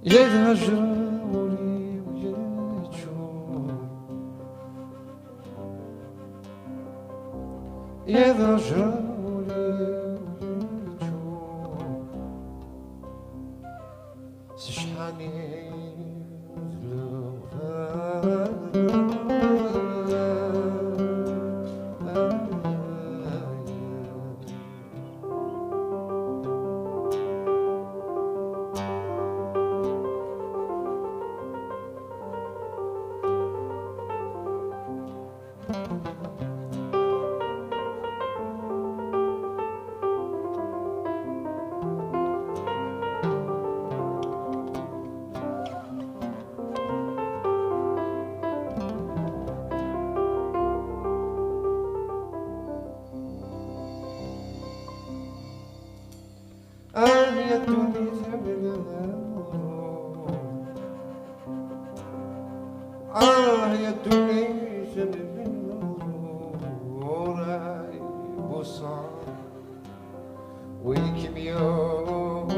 يذهجروني ويجون يذهجروني ويجون سشحاني يا الدنيا ثمن يا الدنيا ثمن راي بوصار ويكم يوم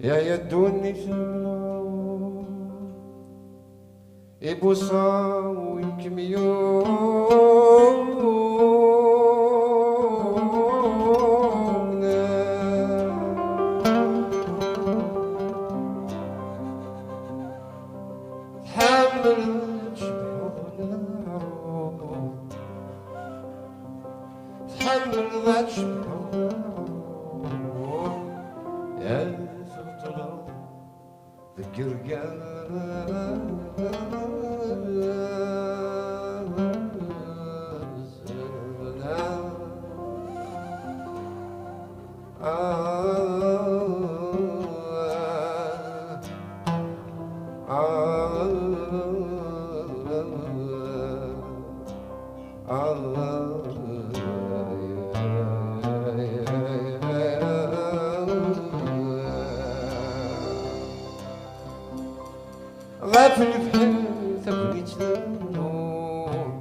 يا يدوني جملة يبوسا ويكميون تحمل جبعونا تحمل ذات جبعونا يا ذكر غافل بحال ثبني تنور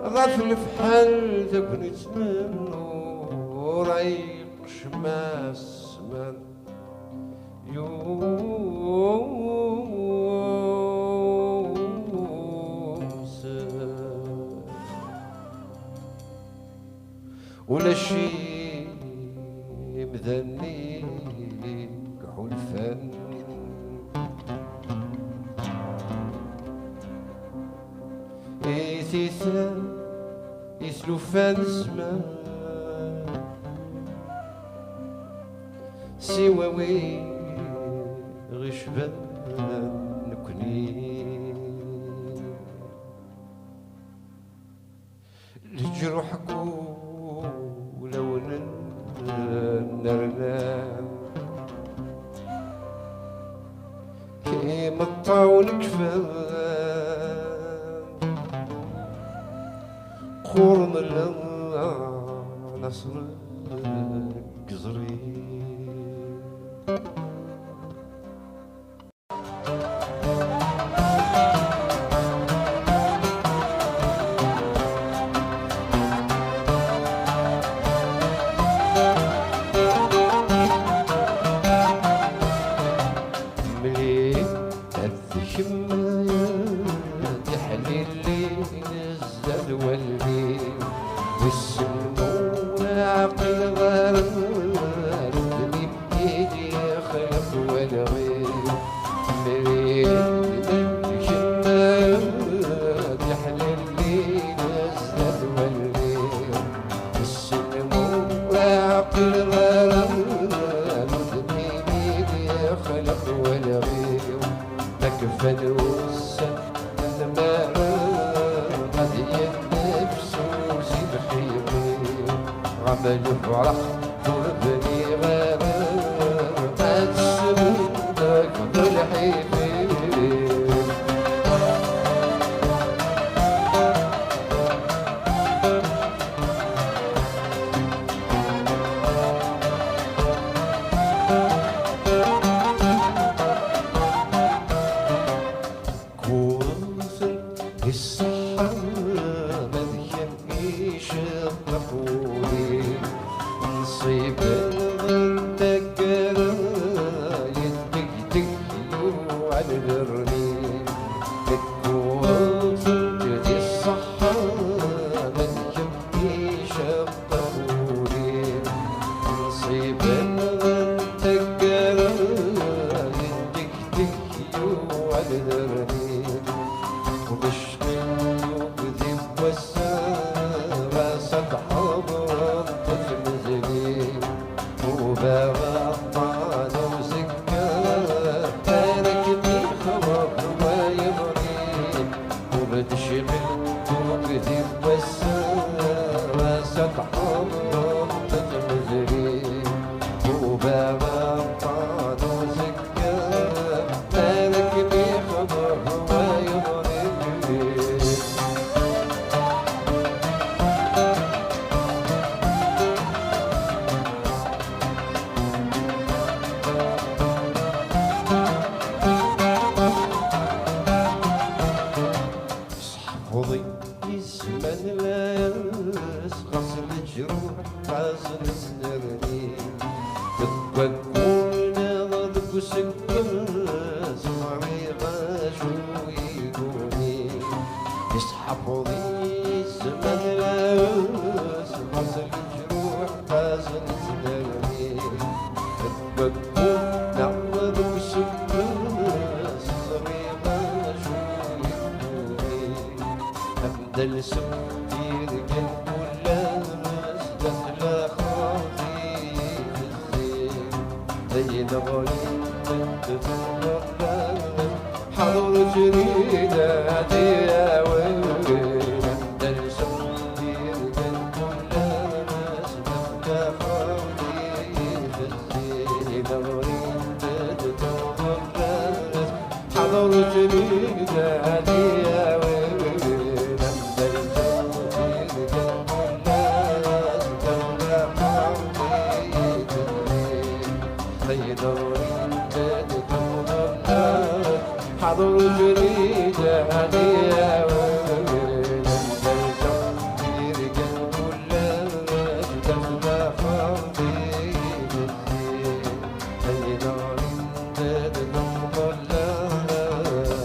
غافل بحال ثبني تنور عيقش ما السمان ولا شي مذني كحول فن إيثيثا يسلوفان الزمان سواوي غشبان نكني لجروحك ولو نرنام كيما الطاول كفان قرن نصر قزري كفن والسن الماء قد ينفس وزيد خيري عمل فرح وبني غابة أتسمدك بالحبيب الصحة مذيان يشطفوني نصيب الذكرى يدقدقلو على الرنين الكوز الصحة مذيان يشطفوني نصيب الذكرى يدقدقلو على الرنين وبش وكذب والسما سطح برد المزلين وبغطان وسكة تركني خبر ما يبرين وبتشمل وكذب والسما سطح برد المزلين وبغطان وسكة تركني خبر ما يبرين صحفظي يزمن لاس غسل الجروح حازن سنرني تتوكلنا ضدك وسكاس معي غاشو يقوني يصحفظي يزمن لاس غسل الجروح حازن سنرني تتوكلنا ضدك وسكاس معي غاشو دلسم يرقل والناس دخل خاطي في الزين زي نغني تتفرق حضر جريداتي يا وين دلسم يرقل والناس دخل خاطي في الزين نغني تتفرق حضر جريداتي يا وين حضر جريدة هدية وين دلسم يرقل والناس دخل خاطي بالزين زي نار تدمر الناس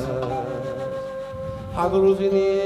حضر جريدة